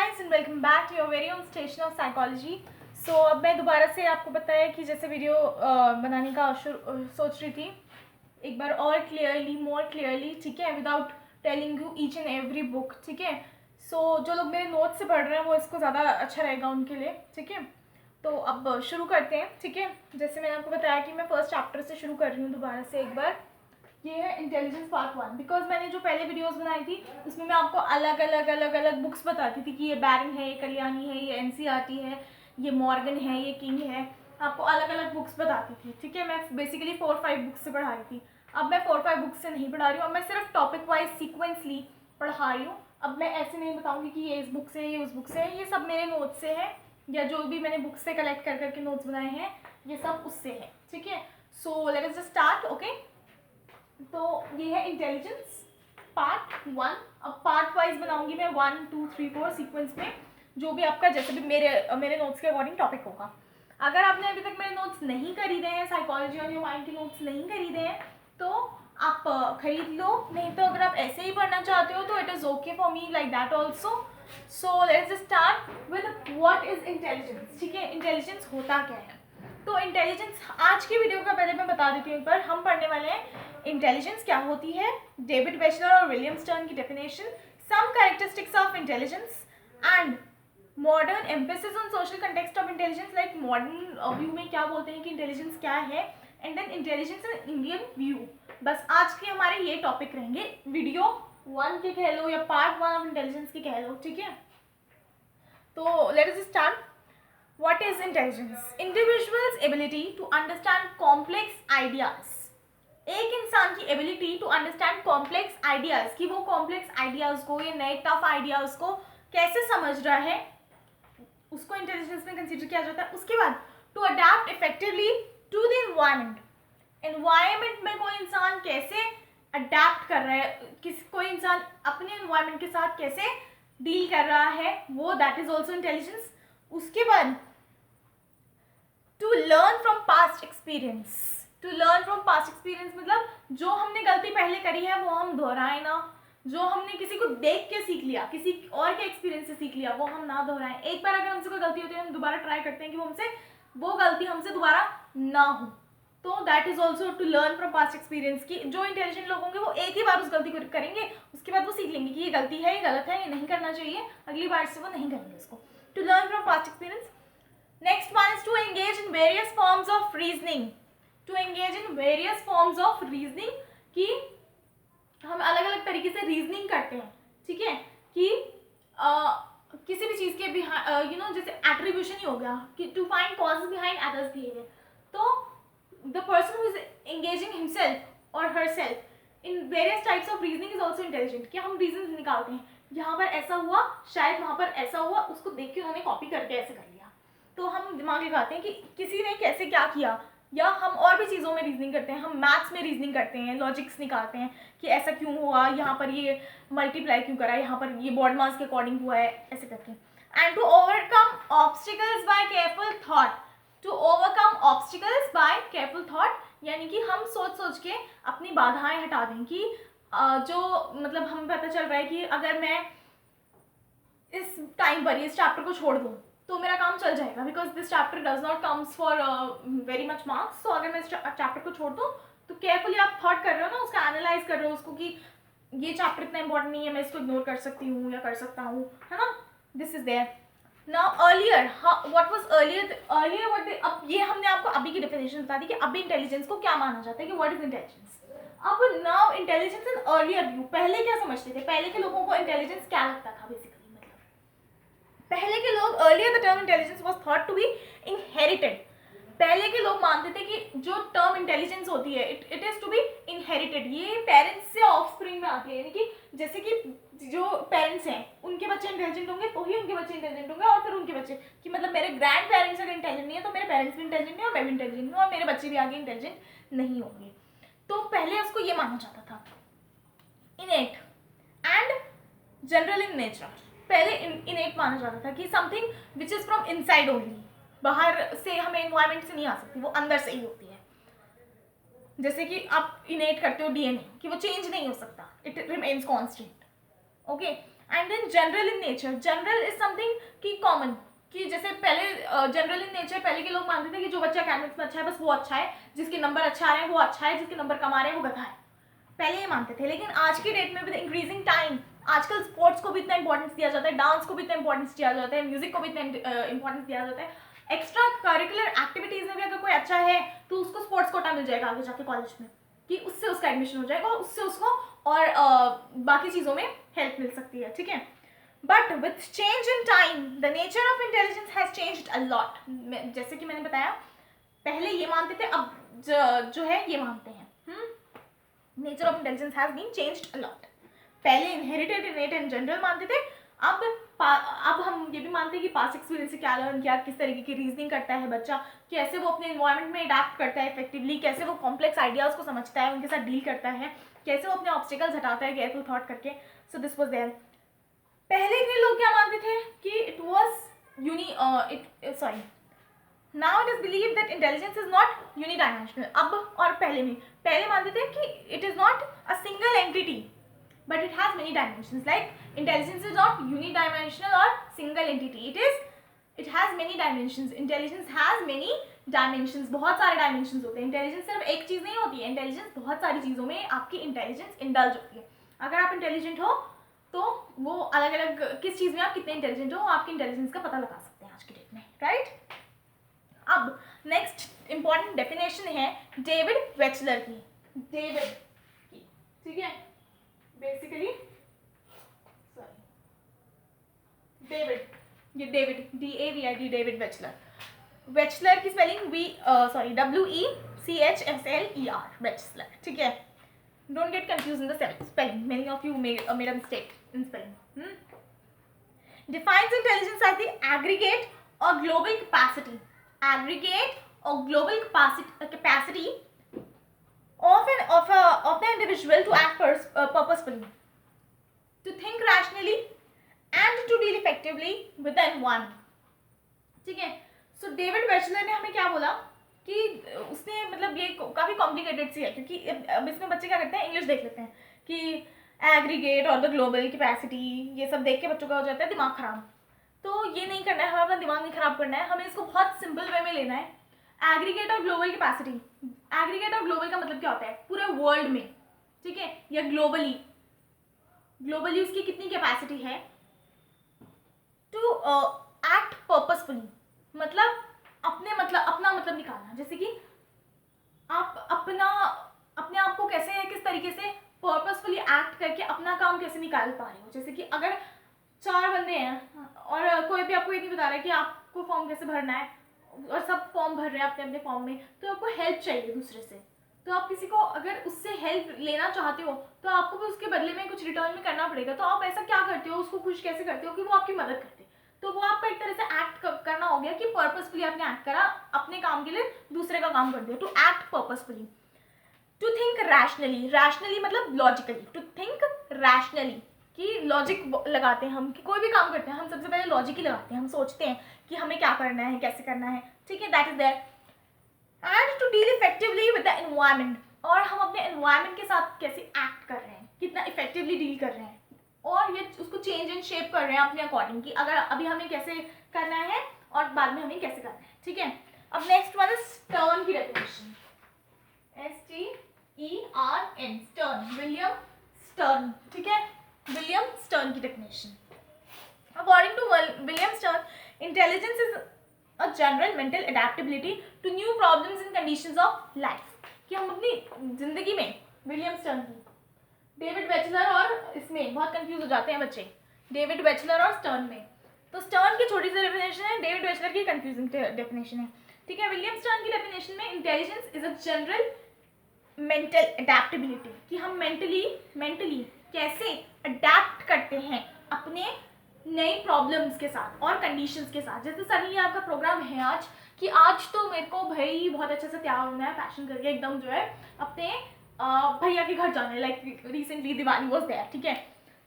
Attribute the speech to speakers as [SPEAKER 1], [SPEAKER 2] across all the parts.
[SPEAKER 1] Guys and welcome back to your very own station of psychology. So अब मैं दोबारा से आपको बताया कि जैसे वीडियो बनाने का सोच रही थी एक बार और क्लियरली, मोर क्लियरली, ठीक है, without telling you each and every book, ठीक है। सो जो लोग मेरे नोट से पढ़ रहे हैं वो इसको ज़्यादा अच्छा रहेगा उनके लिए, ठीक है। तो अब शुरू करते हैं, ठीक है। जैसे मैंने आपको बताया कि मैं फर्स्ट चैप्टर से शुरू कर रही हूँ दोबारा से एक बार। ये है इंटेलिजेंस पार्ट 1। बिकॉज मैंने जो पहले वीडियोस बनाई थी उसमें मैं आपको अलग अलग बुक्स बताती थी कि ये बैरन है, ये कल्याणी है, ये एनसीईआरटी है, ये मॉर्गन है, ये किंग है। आपको अलग अलग बुक्स बताती थी, ठीक है। मैं बेसिकली 4-5 बुक्स से पढ़ा रही थी। अब मैं 4-5 बुक्स से नहीं पढ़ा रही हूँ, अब मैं सिर्फ टॉपिक वाइज सीक्वेंसली पढ़ा रही हूँ। अब मैं ऐसे नहीं बताऊँगी कि ये इस बुक से है, ये उस बुक से है। ये सब मेरे नोट्स से है, या जो भी मैंने बुक्स से कलेक्ट कर करके नोट्स बनाए हैं ये सब उससे है, ठीक है। So let us just start, okay. तो ये है इंटेलिजेंस पार्ट 1। अब पार्ट वाइज बनाऊंगी मैं 1, 2, 3, 4 सीक्वेंस में, जो भी आपका जैसे भी मेरे नोट्स के अकॉर्डिंग टॉपिक होगा। अगर आपने अभी तक मेरे नोट्स नहीं खरीदे हैं, साइकोलॉजी ऑन योर माइंड के नोट्स नहीं खरीदे हैं, तो आप खरीद लो। नहीं तो अगर आप ऐसे ही पढ़ना चाहते हो तो it is okay for me like that also. So let's start with what is intelligence, ठीक है। इंटेलिजेंस होता क्या है? तो इंटेलिजेंस आज की वीडियो का पहले मैं बता देती हूँ। एक बार हम पढ़ने वाले हैं इंटेलिजेंस क्या होती है, डेविड वेशलर और विलियम स्टर्न की definition, some characteristics of intelligence and modern emphasis on social context of intelligence. Like modern view में क्या बोलते हैं कि इंटेलिजेंस क्या है, and then intelligence in Indian view. बस आज के हमारे ये टॉपिक रहेंगे, वीडियो 1 के कह लो या पार्ट 1 ऑफ इंटेलिजेंस के कह लो, ठीक है। तो let us start. What is intelligence? Individual's ability to understand complex ideas. एक इंसान की ability to understand complex ideas, कि वो कॉम्प्लेक्स आइडियाज को या नए टफ आइडियाज को कैसे समझ रहा है, उसको इंटेलिजेंस में कंसीडर किया जाता है। उसके बाद to adapt effectively to the environment. Environment में कोई इंसान कैसे अडेप्ट कर रहा है, कोई इंसान अपने एनवायरमेंट के साथ कैसे डील कर रहा है, वो दैट इज ऑल्सो इंटेलिजेंस। उसके बाद to learn from past experience. To learn from past experience मतलब जो हमने गलती पहले करी है वो हम दोहराएं ना। जो हमने किसी को देख के सीख लिया, किसी और के एक्सपीरियंस से सीख लिया, वो हम ना दोहराएं। एक बार अगर हमसे कोई गलती होती है हम दोबारा ट्राई करते हैं कि वो गलती हमसे दोबारा ना हो। तो that is also to learn from past experience. की जो इंटेलिजेंट लोग होंगे वो एक ही बार उस गलती को करेंगे, उसके बाद वो सीख लेंगे कि ये गलती है, ये गलत है, ये नहीं करना चाहिए, अगली बार से वो नहीं करेंगे इसको। To learn from past experience. Next one is to engage in various forms of reasoning. To engage in various forms of reasoning, कि हम अलग अलग तरीके से रीजनिंग करते हैं, ठीक है। कि किसी भी चीज़ के जैसे एट्रीब्यूशन ही हो गया कि to find causes behind others behaviour. तो the person who is engaging himself और herself in various types of reasoning is also intelligent. कि हम रीजन निकालते हैं, यहाँ पर ऐसा हुआ, शायद वहाँ पर ऐसा हुआ, उसको देख के उन्होंने कॉपी करके ऐसे कर लिया। तो हम दिमाग लगाते हैं कि किसी ने कैसे क्या किया, या हम और भी चीज़ों में रीजनिंग करते हैं, हम मैथ्स में रीजनिंग करते हैं, लॉजिक्स निकालते हैं कि ऐसा क्यों हुआ, यहाँ पर ये मल्टीप्लाई क्यों करा, यहाँ पर ये बॉडी मास के अकॉर्डिंग हुआ है, ऐसे करके। And to overcome obstacles by careful thought. To overcome obstacles by careful thought यानी कि हम सोच सोच के अपनी बाधाएं हटा दें। कि जो मतलब हमें पता चल रहा है कि अगर मैं इस टाइम पर इस चैप्टर को छोड़ दूँ तो मेरा काम चल जाएगा, because this chapter does not comes for very much marks. So अगर मैं इस चैप्टर को छोड़ दूँ तो केयरफुली आप थॉट कर रहे हो ना, उसका एनालाइज कर रहे हो उसको कि ये चैप्टर इतना इंपॉर्टेंट नहीं है, मैं इसको इग्नोर कर सकती हूँ या कर सकता हूँ, है ना। This is there. Now earlier, what was earlier what. अब ये हमने आपको अभी की डेफिनेशन बता दी कि अभी इंटेलिजेंस को क्या माना जाता है, कि व्हाट इज इंटेलिजेंस। अब now intelligence in earlier view, पहले क्या समझते थे, पहले के लोगों को इंटेलिजेंस क्या लगता था बेसिकली। पहले के लोग, earlier the term intelligence was thought to be inherited. पहले के लोग मानते थे कि जो टर्म इंटेलिजेंस होती है it is to be inherited. ये पेरेंट्स से ऑफस्प्रिंग में आती है, यानी कि जैसे कि जो पेरेंट्स हैं उनके बच्चे इंटेलिजेंट होंगे तो ही उनके बच्चे इंटेलिजेंट होंगे, और फिर उनके बच्चे, कि मतलब मेरे ग्रैंड पेरेंट्स अगर इंटेलिजेंट नहीं है तो मेरे पेरेंट्स भी इंटेलिजेंट नहीं और मैं भी इंटेलिजेंट हूँ और मेरे बच्चे भी आगे इंटेलिजेंट नहीं होंगे। तो पहले उसको ये माना जाता था इनेट एंड जनरल इन नेचर। पहले इनेट माना जाता था कि something which is from inside only, बाहर से हमें एनवायरमेंट से नहीं आ सकती, वो अंदर से ही होती है। जैसे कि आप इनेट करते हो डीएनए, कि वो चेंज नहीं हो सकता, it remains constant, okay. And then general in nature, general is something की कॉमन, कि जैसे पहले जनरल इन नेचर पहले के लोग मानते थे कि जो बच्चा अकेडमिक्स में अच्छा है बस वो अच्छा है, जिसके नंबर अच्छा आ रहे हैं वो अच्छा है, जिसके नंबर कम आ रहे हैं वो गधा है, पहले ये मानते थे। लेकिन आज की डेट में विद इंक्रीजिंग टाइम आजकल स्पोर्ट्स को भी इतना इंपॉर्टेंस दिया जाता है, डांस को भी इतना इंपॉर्टेंस दिया जाता है, म्यूजिक को भी इतना इंपॉर्टेंस दिया जाता है, एक्स्ट्रा करिकुलर एक्टिविटीज में भी अगर कोई अच्छा है तो उसको स्पोर्ट्स कोटा मिल जाएगा आगे जाके कॉलेज में, कि उससे उसका एडमिशन हो जाएगा, उससे उसको और बाकी चीज़ों में हेल्प मिल सकती है, ठीक है। But with change in time the nature of intelligence has changed a lot. जैसे कि मैंने बताया पहले ये मानते थे, अब जो है ये मानते हैं। Nature of intelligence has been changed a lot. पहले इनहेरिटेड, इनेट एंड जनरल मानते थे, अब हम ये भी मानते हैं कि पास्ट एक्सपीरियंस से क्या लर्न किया, किस तरीके की रीजनिंग करता है बच्चा, कैसे वो अपने इन्वायरमेंट में अडेप्ट करता है इफेक्टिवली, कैसे वो कॉम्प्लेक्स आइडियाज को समझता है, उनके साथ डील करता है, कैसे वो अपने ऑब्स्टिकल्स हटाता है केयरफुल थॉट करके। So this was there. पहले के लोग क्या मानते थे कि it was sorry now it is believe that intelligence is not unidimensional. अब और पहले मानते थे कि it is not a single entity but it has many dimensions. Like intelligence is not unidimensional or single entity, it has many dimensions. Intelligence has many dimensions, बहुत सारे dimensions होते हैं। इंटेलिजेंस सिर्फ एक चीज़ नहीं होती है, इंटेलिजेंस बहुत सारी चीज़ों में आपकी इंटेलिजेंस इंडल्ज होती है। अगर आप इंटेलिजेंट हो तो वो अलग अलग किस चीज़ में आप कितने इंटेलिजेंट हो आपकी इंटेलिजेंस का पता लगा सकते हैं आज की डेट में, राइट। अब नेक्स्ट इंपॉर्टेंट डेफिनेशन है डेविड वेचलर की, ठीक है। Basically David DAVID David Wechsler की स्पेलिंग WECHSLER वेचलर, ठीक है। Don't get confuse in the spelling, many of you made a mistake in spelling. Defines intelligence as the aggregate और global capacity of the individual to act purposefully, to think rationally and to deal effectively with the environment, ठीक है। सो David वेचलर ने हमें क्या बोला कि उसने मतलब ये काफ़ी कॉम्प्लिकेटेड सी है, क्योंकि अब इसमें बच्चे क्या करते हैं इंग्लिश देख लेते हैं कि एग्रीगेट और द ग्लोबल कैपेसिटी, ये सब देख के बच्चों का हो जाता है दिमाग खराब। तो ये नहीं करना है, हमें अपना दिमाग नहीं खराब करना है, हमें इसको बहुत सिंपल वे में लेना है। एग्रीगेट और ग्लोबल कैपेसिटी, एग्रीगेट और ग्लोबल का मतलब क्या होता है पूरे वर्ल्ड में, ठीक है, या ग्लोबली उसकी कितनी कैपेसिटी है टू एक्ट पर्पसफुली, मतलब अपना मतलब निकालना, जैसे कि आप अपने आप को कैसे किस तरीके से पर्पसफुली एक्ट करके अपना काम कैसे निकाल पा रहे हो। जैसे कि अगर 4 बंदे हैं और कोई भी आपको ये नहीं बता रहा है कि आपको फॉर्म कैसे भरना है और सब फॉर्म भर रहे हैं अपने अपने फॉर्म में, तो आपको हेल्प चाहिए दूसरे से, तो आप किसी को अगर उससे हेल्प लेना चाहते हो तो आपको भी उसके बदले में कुछ रिटर्न में करना पड़ेगा। तो आप ऐसा क्या करते हो, उसको खुश कैसे करते हो कि वो आपकी मदद करते, तो वो आपका एक तरह से एक्ट करना हो गया कि पर्पसफुली आपने एक्ट करा, अपने काम के लिए दूसरे का काम कर दिया, to act purposefully. To think rationally मतलब लॉजिकली, टू थिंक रैशनली कि लॉजिक लगाते हैं हम, कि कोई भी काम करते हैं हम सबसे पहले लॉजिक ही लगाते हैं, हम सोचते हैं कि हमें क्या करना है कैसे करना है, ठीक है, that is there. And to deal effectively with the environment, और हम अपने एनवायरनमेंट के साथ कैसे एक्ट कर रहे हैं, कितना इफेक्टिवली डील कर रहे हैं, और ये उसको चेंज एंड शेप कर रहे हैं अपने अकॉर्डिंग, कि अगर अभी हमें कैसे करना है और बाद में हमें कैसे करना है, ठीक है। अब नेक्स्ट वन है स्टर्न की definition, STERN, Stern, William Stern, ठीक है, विलियम स्टर्न की definition. According to William Stern, intelligence is a general mental adaptability to new problems and conditions of life, कि हम अपनी जिंदगी में, विलियम स्टर्न की, डेविड वेचलर और इसमें बहुत कंफ्यूज हो जाते हैं बच्चे, डेविड वेचलर और स्टर्न में। तो स्टर्न की छोटी सी डेफिनेशन है, डेविड वेचलर की कंफ्यूजिंग डेफिनेशन है, ठीक है। विलियम स्टर्न की डेफिनेशन में intelligence is a general mental adaptability, कि हम मेंटली कैसे अडेप्ट करते हैं अपने नई प्रॉब्लम्स के साथ और कंडीशंस के साथ। जैसे सडनली आपका प्रोग्राम है आज कि आज तो मेरे को भाई बहुत अच्छे से तैयार होना है, फैशन करके एकदम जो है अपने भैया के घर जाना है, like recently Diwali was there, ठीक है।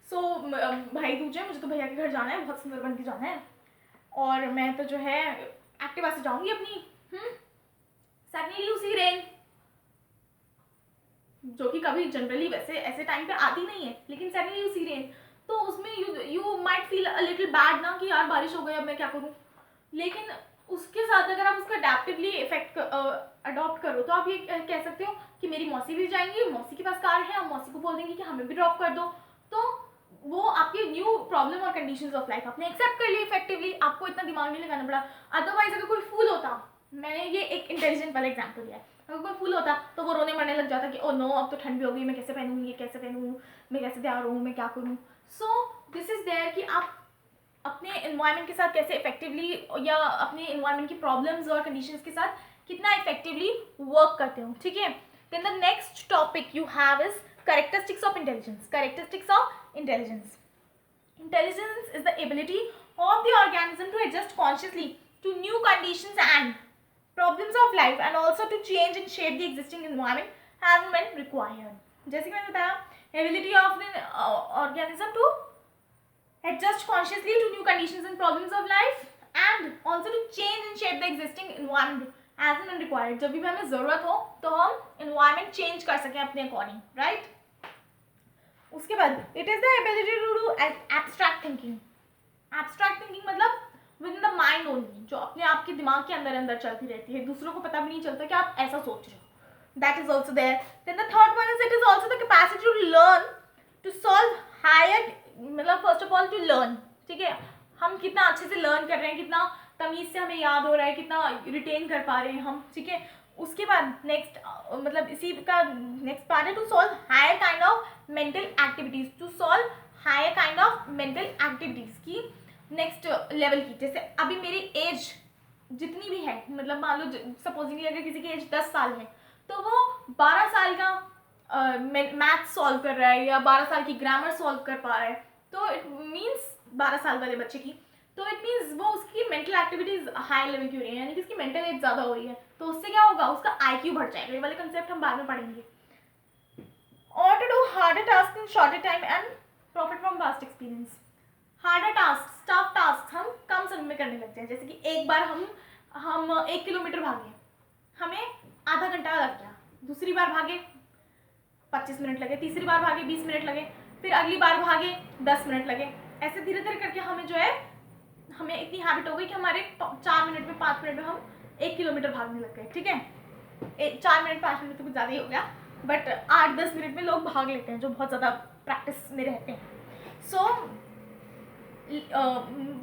[SPEAKER 1] सो भाई दूज है, मुझे तो भैया के घर जाना है, बहुत सुंदर बन के जाना है, और मैं तो जो है एक्टिवा से जाऊँगी अपनी, सडनली उसी रेन, जो कि कभी जनरली वैसे ऐसे टाइम पे आती नहीं है, लेकिन सडनली उसी रेन, तो उसमें you might feel a little bad ना कि यार बारिश हो गई अब मैं क्या करूँ, लेकिन उसके साथ अगर आप उसका अडेप्टिवली इफेक्ट अडॉप्ट करो तो आप ये कह सकते हो कि मेरी मौसी भी जाएंगी, मौसी के पास कार है, हम मौसी को बोल देंगे कि हमें भी ड्रॉप कर दो, तो वो आपकी न्यू प्रॉब्लम और कंडीशंस ऑफ लाइफ आपने एक्सेप्ट कर ली इफेक्टिवली, आपको इतना दिमाग नहीं लगाना पड़ा। अदरवाइज अगर कोई फूल होता, मैंने ये एक इंटेलिजेंट वाला एग्जाम्पल दिया है, अगर कोई फूल होता तो वो रोने मरने लग जाता कि ओ नो अब तो ठंड भी हो गई, मैं कैसे पहनूंगी, ये कैसे पहनूँ, मैं कैसे तैयार हूँ, मैं क्या करूँ। सो दिस इज देयर कि आप अपने इन्वायरमेंट के साथ कैसे इफेक्टिवली या अपने इन्वायरमेंट की प्रॉब्लम्स और कंडीशंस के साथ कितना इफेक्टिवली वर्क करते हो, ठीक है। Then the next topic you have is characteristics of intelligence. Characteristics of intelligence. Intelligence is the ability of the organism to adjust consciously to new conditions and problems of life and also to change and shape the existing environment as and when required. जैसे कि मैंने बताया, ability of the organism to adjust consciously to new conditions and problems of life and also to change and shape the existing environment as and when required. जब भी हमें ज़रूरत हो तो हम environment change कर सकें अपने according, right? उसके बाद it is the ability to do abstract thinking. Abstract thinking मतलब within the mind only, जो अपने आप के दिमाग के अंदर अंदर चलती रहती है, दूसरों को पता भी नहीं चलता कि आप ऐसा सोच रहे हो. That is also there. Then the third one is it is also the capacity to learn to solve higher, मतलब first of all to learn, ठीक है, हम कितना अच्छे से लर्न कर रहे हैं, कितना तमीज से हमें याद हो रहा है, कितना रिटेन कर पा रहे हैं हम, ठीक है. उसके बाद नेक्स्ट मतलब इसी का नेक्स्ट पार्ट है to solve higher kind of mental activities, to solve higher kind of mental activities की नेक्स्ट लेवल की. जैसे अभी मेरी एज जितनी भी है, मतलब मान लो सपोजिंगली अगर किसी की एज 10 साल है तो वो 12 साल का मैथ सॉल्व कर रहा है या 12 साल की ग्रामर सॉल्व कर पा रहा है, तो इट मीन्स 12 साल वाले बच्चे की, तो इट मीन्स वो उसकी मेंटल एक्टिविटीज हाई लेवल की हो रही है, यानी कि उसकी मेंटल एज ज़्यादा हो रही है, तो उससे क्या होगा, उसका IQ बढ़ जाएगा. ये वाले कंसेप्ट हम बाद में पढ़ेंगे. और to do harder task in shorter time and profit from past experience. Harder task, tough task हम कम समय में करने लगते हैं. जैसे कि एक बार हम 1 किलोमीटर भागे, हमें आधा घंटा लग गया, दूसरी बार भागे 25 मिनट लगे, तीसरी बार भागे 20 मिनट लगे, फिर अगली बार भागे 10 मिनट लगे. ऐसे धीरे धीरे करके हमें जो है, हमें इतनी हैबिट हो गई कि हमारे 4 मिनट में 5 मिनट में हम 1 किलोमीटर भागने लग गए, ठीक है. 4 मिनट 5 मिनट तो कुछ ज़्यादा ही हो गया, बट 8-10 मिनट में लोग भाग लेते हैं जो बहुत ज़्यादा प्रैक्टिस में रहते हैं. सो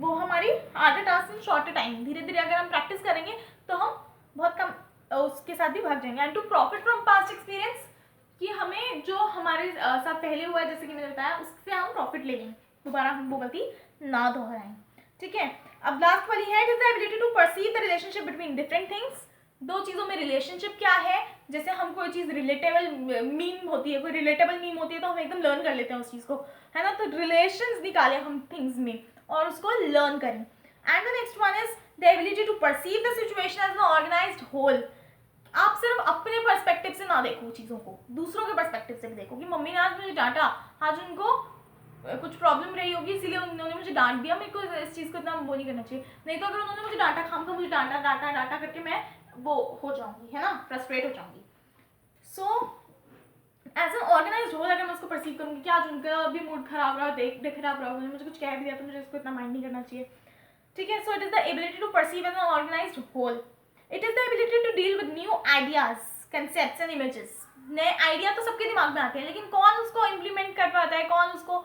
[SPEAKER 1] वो हमारी harder task in shorter time, धीरे धीरे अगर हम प्रैक्टिस करेंगे तो हम बहुत कम उसके साथ भी भाग जाएंगे. And to profit from past experience, कि हमें जो हमारे साथ पहले हुआ है, जैसे कि मैंने बताया, उससे हम प्रॉफिट ले लें, दोबारा हम वो गलती ना दोहराएं, ठीक है. अब लास्ट वाली है, it is the ability to perceive the relationship between different things. दो चीज़ों में रिलेशनशिप क्या है, जैसे हम कोई चीज़ रिलेटेबल मीम होती है, कोई रिलेटेबल मीम होती है तो हम एकदम लर्न कर लेते हैं उस चीज़ को, है ना. तो रिलेशंस निकालें हम थिंग्स में और उसको लर्न करें. And the next one is the ability to perceive the situation as an organised whole. आप सिर्फ अपने पर्सपेक्टिव से ना देखो चीज़ों को, दूसरों के पर्सपेक्टिव से भी देखो कि मम्मी ने आज मुझे डांटा, आज उनको कुछ प्रॉब्लम रही होगी इसीलिए उन्होंने मुझे डांट दिया, मेरे को इस चीज़ को इतना वो नहीं करना चाहिए. नहीं तो अगर उन्होंने मुझे डांटा, खामखा मुझे डांटा डांटा डांटा करके मैं वो हो जाऊंगी, है ना, फ्रस्ट्रेट हो जाऊंगी. So as an organised whole अगर मैं उसको परसीव करूँगी कि आज उनका भी मूड खराब रहा, देख खराब रहा, उन्होंने मुझे कुछ कह भी दिया तो मुझे इसको इतना माइंड नहीं करना चाहिए, ठीक है. So it is the ability to perceive as an organised whole. It is the ability to deal with new ideas, concepts and images. नए आइडिया तो सबके दिमाग में आते हैं, लेकिन कौन उसको इम्प्लीमेंट कर पाता है, कौन उसको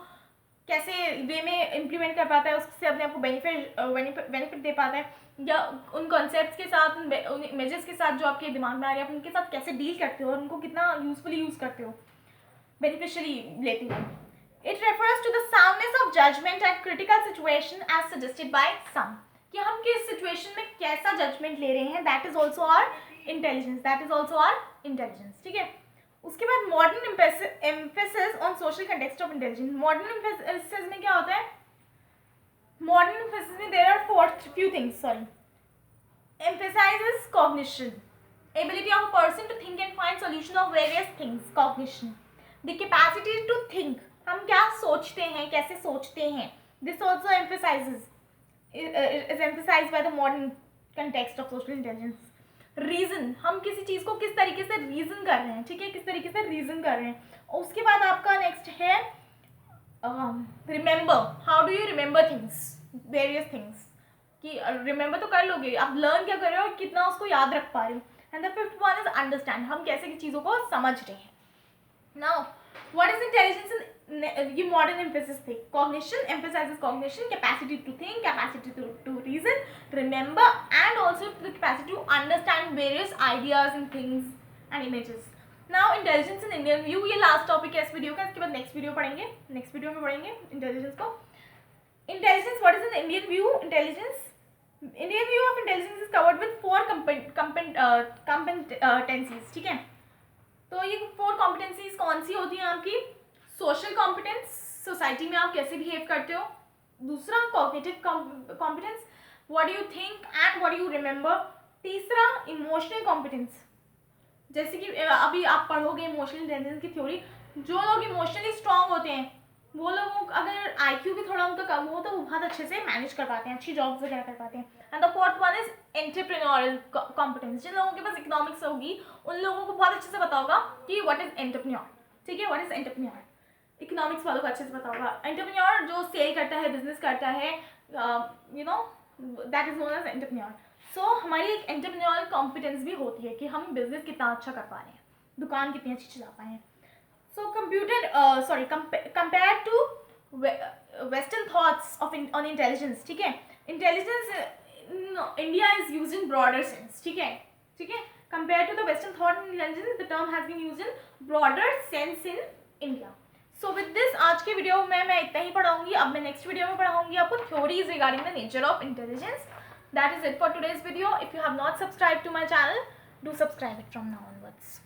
[SPEAKER 1] कैसे वे में इम्प्लीमेंट कर पाता है, उससे अपने आप को बेनिफिट दे पाता है, या उन कॉन्सेप्ट्स के साथ, उन इमेजेस के साथ जो आपके दिमाग में आ रहे हैं, आप उनके साथ कैसे डील करते हो और उनको कितना यूजफुली यूज़ करते हो, बेनिफिशियली लेते हो. It refers to the soundness of judgement and critical situation as suggested by some, कि हम किस सिचुएशन में कैसा जजमेंट ले रहे हैं, that is also our intelligence, that is also our intelligence, ठीक है. उसके बाद modern emphasis on social context of intelligence. Modern emphasis में क्या होता है, मॉडर्न एम्फेसिस में there are few things, sorry. Emphasizes cognition, ability of a person to think and find solution of various things, cognition. The capacity to think, हम क्या सोचते हैं, कैसे सोचते हैं, this also is emphasized by the modern context of social intelligence. Reason, हम किसी चीज़ को किस तरीके से रीजन कर रहे हैं, ठीक है, किस तरीके से रीजन कर रहे हैं. उसके बाद आपका नेक्स्ट है remember, how do you remember things, various things, कि रिमेंबर तो कर लोगे, आप लर्न क्या कर रहे हो और कितना उसको याद रख पा रहे हो. And the fifth one is understand, हम कैसे की चीज़ों को समझ रहे हैं. नाउ व्हाट इज इंटेलिजेंस इन ये मॉडर्न एम्फेसिस थे. Cognition emphasizes cognition, capacity to think, capacity to reason, remember, and also the capacity to understand various ideas and things and images. Now intelligence in Indian view, ये last topic है इस video का. इसके बाद next video पढ़ेंगे, next video में पढ़ेंगे intelligence को. Intelligence, what is in Indian view intelligence. Indian view of intelligence is covered with four competencies. ठीक है, तो ये 4 competencies कौन सी होती हैं आपकी. सोशल कॉम्पिटेंस, सोसाइटी में आप कैसे बिहेव करते हो. दूसरा cognitive competence, what do you think and what do you remember. तीसरा इमोशनल कॉम्पिटेंस, जैसे कि अभी आप पढ़ोगे इमोशनल इंटेलिजेंस की थ्योरी. जो लोग इमोशनली स्ट्रांग होते हैं वो लोग, अगर IQ भी थोड़ा उनका कम हो तो वो बहुत अच्छे से मैनेज कर पाते हैं, अच्छी जॉब्स वगैरह कर पाते हैं. And the fourth one is entrepreneurial competence. जिन लोगों के पास इकोनॉमिक्स होगी उन लोगों को बहुत अच्छे से पता होगा कि व्हाट इज एंटरप्रेन्योर. ठीक है, व्हाट इज एंटरप्रेन्योर, इकोनॉमिक्स वालों को अच्छे से पता होगा. एंटरप्रेन्योर जो सेल करता है, बिजनेस करता है, you know, that is known as entrepreneur. So हमारी एक एंटरप्रेन्योरियल कॉम्पिटेंस भी होती है कि हम बिजनेस कितना अच्छा कर पा रहे हैं, दुकान कितनी अच्छी चला पाए हैं. So compared to Western thoughts on intelligence, ठीक है, intelligence in India is used in broader sense. ठीक है, ठीक है, compared to the Western thought on intelligence, the term has been used in broader sense in India. So with this, आज के video में मैं इतना ही पढ़ाऊंगी. अब मैं नेक्स्ट वीडियो में पढ़ाऊंगी आपको theories regarding the nature of intelligence. That is it for today's video. If you have not subscribed to my channel, do subscribe it from now onwards.